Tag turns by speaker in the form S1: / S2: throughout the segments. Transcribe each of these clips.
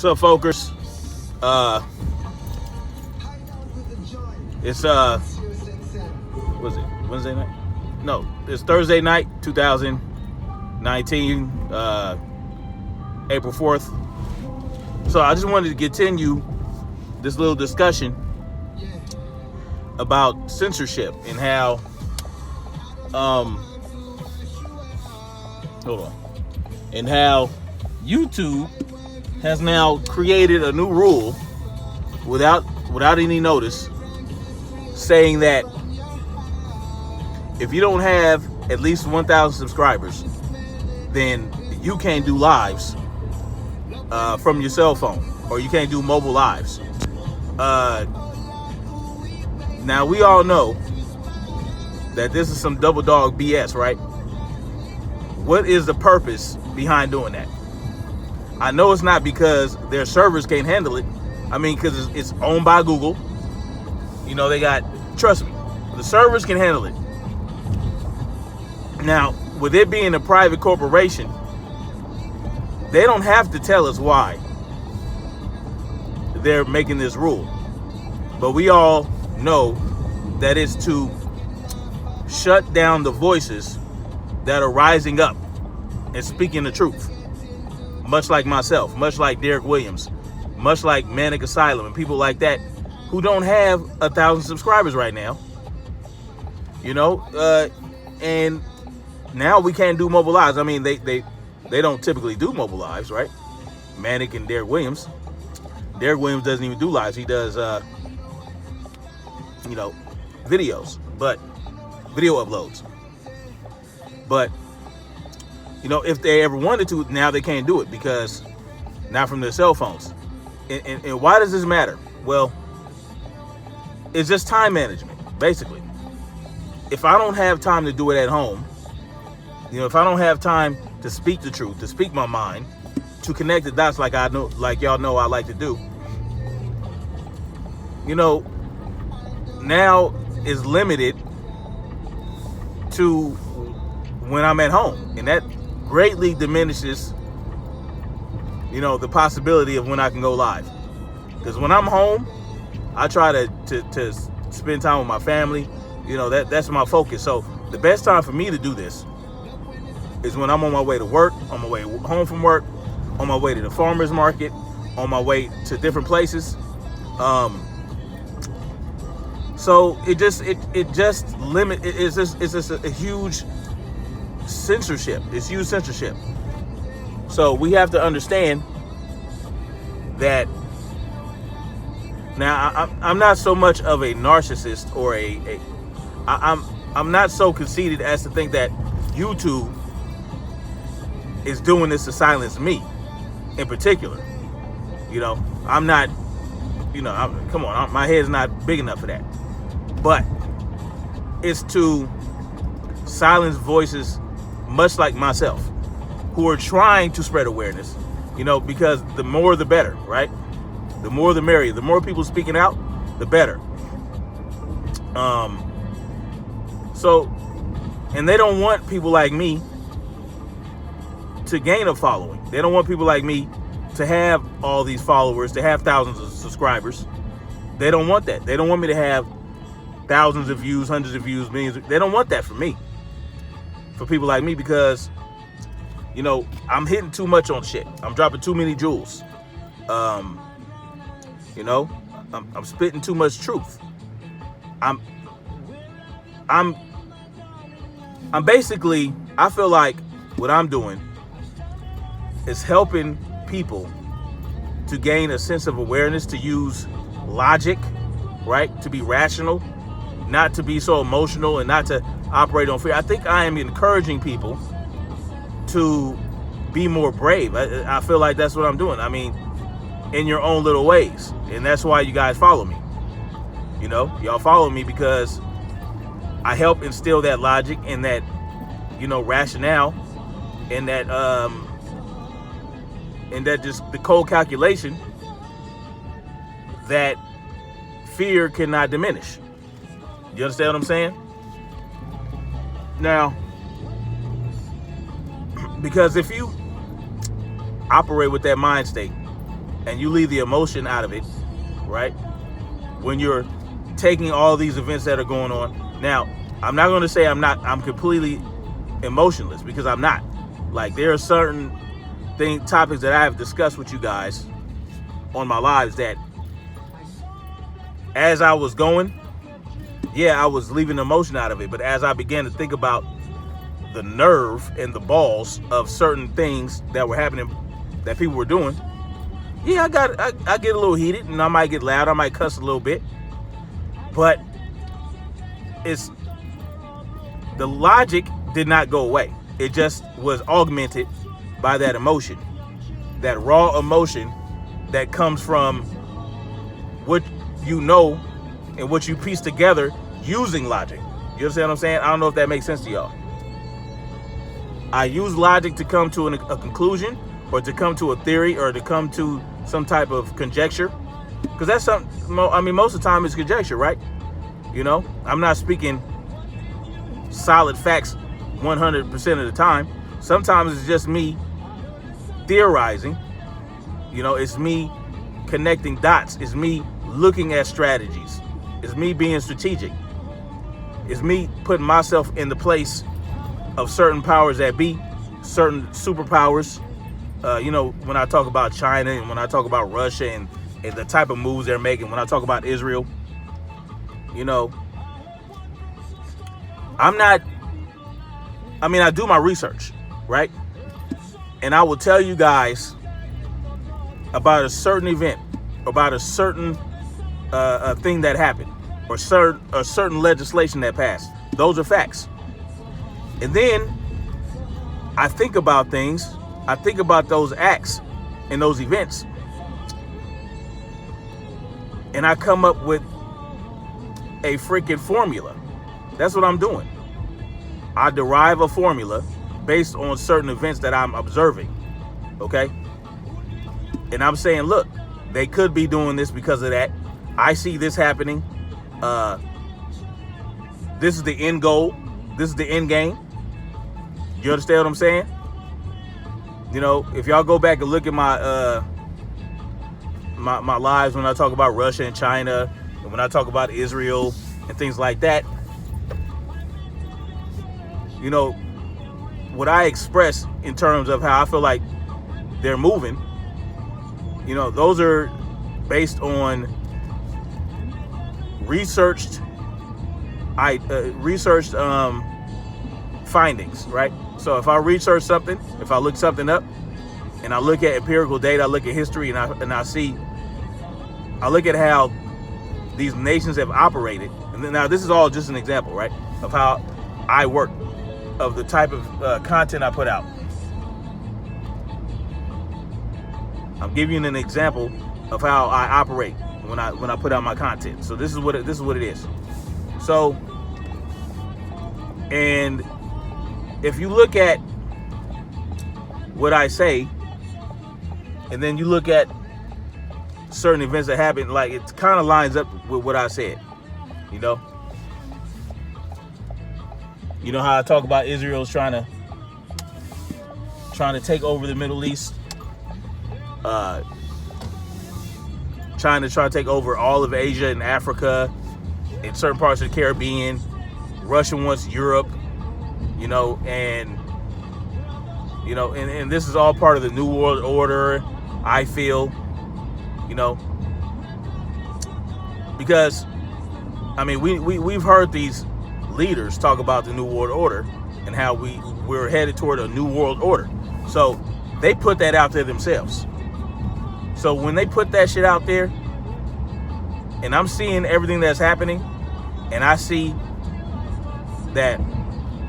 S1: What's up, folkers? It's was it Wednesday night? No, it's Thursday night, 2019, April 4th. So I just wanted to continue this little discussion about censorship and how and how YouTube has now created a new rule without any notice, saying that if you don't have at least 1,000 subscribers, then you can't do lives from your cell phone, or you can't do mobile lives. Now we all know that this is some double dog BS, right? What is the purpose behind doing that? I know it's not because their servers can't handle it. I mean, because it's owned by Google. You know, trust me, the servers can handle it. Now, with it being a private corporation, they don't have to tell us why they're making this rule. But we all know that it's to shut down the voices that are rising up and speaking the truth. Much like myself, much like Derek Williams, much like Manic Asylum and people like that who don't have 1,000 subscribers right now. You know, and now we can't do mobile lives. I mean, they don't typically do mobile lives, right? Manic and Derek Williams. Derek Williams doesn't even do lives. He does, videos, but video uploads. But, you know, if they ever wanted to, now they can't do it because not from their cell phones. And why does this matter? Well, it's just time management, basically. If I don't have time to do it at home, you know, if I don't have time to speak the truth, to speak my mind, to connect the dots like y'all know I like to do, you know, now is limited to when I'm at home, and that greatly diminishes, you know, the possibility of when I can go live. Because when I'm home, I try to spend time with my family. You know, that's my focus. So the best time for me to do this is when I'm on my way to work, on my way home from work, on my way to the farmer's market, on my way to different places. So it's just a huge censorship. It's huge censorship. So we have to understand that. Now, I'm not so much of a narcissist or I'm not so conceited as to think that YouTube is doing this to silence me in particular. You know, I'm not, you know, come on, my head's not big enough for that. But it's to silence voices much like myself who are trying to spread awareness, you know, because the more the better, right? The more the merrier. The more people speaking out, the better. So, and they don't want people like me to gain a following. They don't want people like me to have all these followers, to have thousands of subscribers. They don't want that. They don't want me to have thousands of views, hundreds of views, millions. They don't want that for me. For people like me, because, you know, I'm hitting too much on shit. I'm dropping too many jewels. You know, I'm spitting too much truth. I'm basically, I feel like what I'm doing is helping people to gain a sense of awareness, to use logic, right? To be rational, not to be so emotional and not to operate on fear. I think I am encouraging people to be more brave. I feel like that's what I'm doing. I mean, in your own little ways. And that's why you guys follow me. You know, y'all follow me because I help instill that logic and that, you know, rationale and that just the cold calculation that fear cannot diminish. You understand what I'm saying? Now, because if you operate with that mind state, and you leave the emotion out of it, right? When you're taking all these events that are going on. Now, I'm not going to say I'm completely emotionless, because I'm not. Like, there are certain topics that I have discussed with you guys on my lives that as I was going, yeah, I was leaving emotion out of it. But as I began to think about the nerve and the balls of certain things that were happening, that people were doing, yeah, I get a little heated, and I might get loud, I might cuss a little bit. But it's, the logic did not go away. It just was augmented by that emotion, that raw emotion that comes from what you know and what you piece together using logic. You understand what I'm saying? I don't know if that makes sense to y'all. I use logic to come to a conclusion, or to come to a theory, or to come to some type of conjecture. Because that's something, I mean, most of the time it's conjecture, right? You know, I'm not speaking solid facts 100% of the time. Sometimes it's just me theorizing. You know, it's me connecting dots. It's me looking at strategies. It's me being strategic. It's me putting myself in the place of certain powers that be, certain superpowers. You know, when I talk about China, and when I talk about Russia, and the type of moves they're making, when I talk about Israel, you know, I do my research, right? And I will tell you guys about a certain event, about a certain thing that happened, or certain legislation that passed. Those are facts. And then I think about things. I think about those acts and those events, and I come up with a freaking formula. That's what I'm doing. I derive a formula based on certain events that I'm observing, okay? And I'm saying, look, they could be doing this because of that. I see this happening. This is the end goal. This is the end game. You understand what I'm saying? You know, if y'all go back and look at my my lives when I talk about Russia and China, and when I talk about Israel and things like that, you know, what I express in terms of how I feel like they're moving, you know, those are based on researched findings, right? So if I research something, if I look something up, and I look at empirical data, I look at history, and I look at how these nations have operated. And then, now this is all just an example, right, of how I work, of the type of content I put out. I'm giving you an example of how I operate when I put out my content. So this is what it is. So, and if you look at what I say, and then you look at certain events that happen, like, it kind of lines up with what I said. You know how I talk about Israel's trying to take over the Middle East, trying to take over all of Asia and Africa, and certain parts of the Caribbean. Russia wants Europe, and this is all part of the New World Order, I feel, because, I mean, we've heard these leaders talk about the New World Order and how we're headed toward a New World Order. So they put that out there themselves. So when they put that shit out there, and I'm seeing everything that's happening, and I see that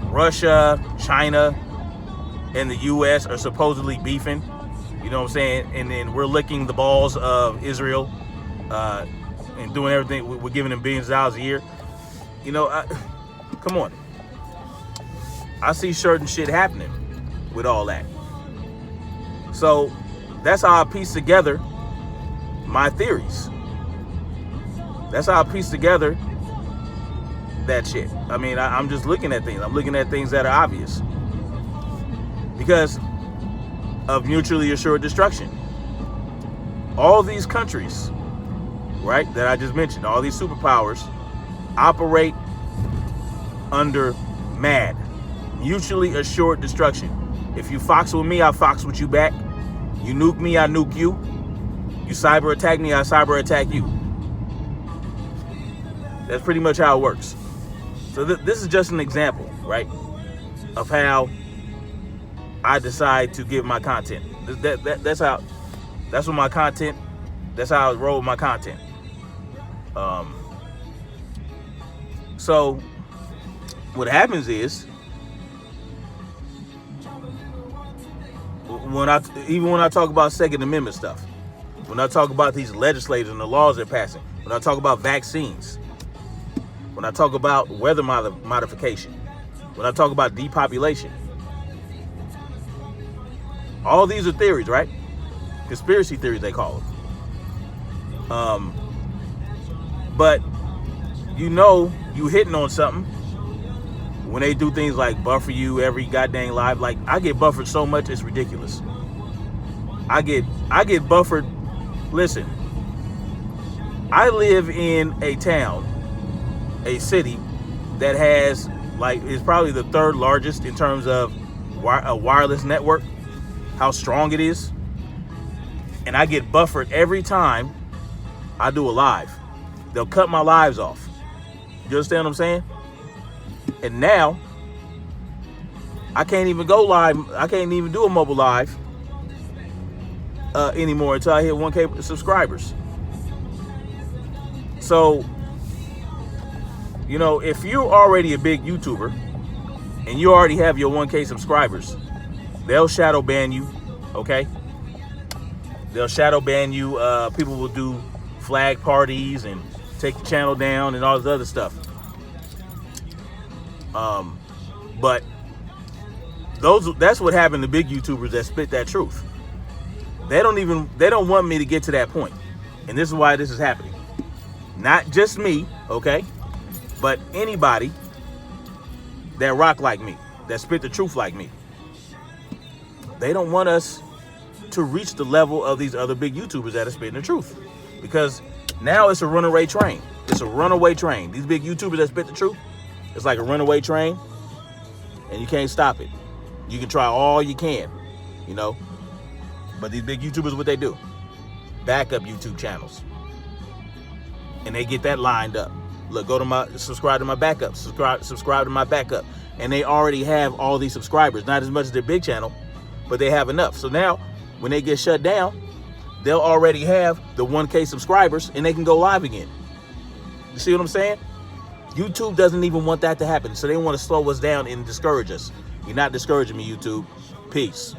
S1: Russia, China, and the U.S. are supposedly beefing, you know what I'm saying? And then we're licking the balls of Israel, and doing everything. We're giving them billions of dollars a year. Come on. I see certain shit happening with all that. So that's how I piece together my theories. That's how I piece together that shit. I mean, I'm just looking at things. I'm looking at things that are obvious because of mutually assured destruction. All these countries, right, that I just mentioned, all these superpowers operate under MAD, mutually assured destruction. If you fox with me, I fox with you back. You nuke me, I nuke you. You cyber attack me, I cyber attack you. That's pretty much how it works. So this is just an example, right, of how I decide to give my content. That's what my content. That's how I roll with my content. So what happens is, when I talk about Second Amendment stuff, when I talk about these legislators and the laws they're passing, when I talk about vaccines, when I talk about weather modification, when I talk about depopulation, all these are theories, right? Conspiracy theories, they call them. But you hitting on something when they do things like buffer you every goddamn live. Like, I get buffered so much, it's ridiculous. I get buffered. Listen, I live in a town, a city that has, is probably the third largest in terms of a wireless network, how strong it is. And I get buffered every time I do a live. They'll cut my lives off. You understand what I'm saying? And now I can't even go live. I can't even do a mobile live anymore until I hit 1K subscribers. So, if you're already a big YouTuber and you already have your 1K subscribers, they'll shadow ban you, okay? They'll shadow ban you. People will do flag parties and take the channel down and all this other stuff. But that's what happened to big YouTubers that spit that truth. They don't want me to get to that point. And this is why this is happening. Not just me, okay? But anybody that rock like me, that spit the truth like me. They don't want us to reach the level of these other big YouTubers that are spitting the truth. Because now it's a runaway train. It's a runaway train. These big YouTubers that spit the truth, it's like a runaway train, and you can't stop it. You can try all you can, But these big YouTubers, what they do? Backup YouTube channels. And they get that lined up. Look, subscribe to my backup. Subscribe to my backup. And they already have all these subscribers. Not as much as their big channel, but they have enough. So now, when they get shut down, they'll already have the 1K subscribers and they can go live again. You see what I'm saying? YouTube doesn't even want that to happen. So they want to slow us down and discourage us. You're not discouraging me, YouTube. Peace.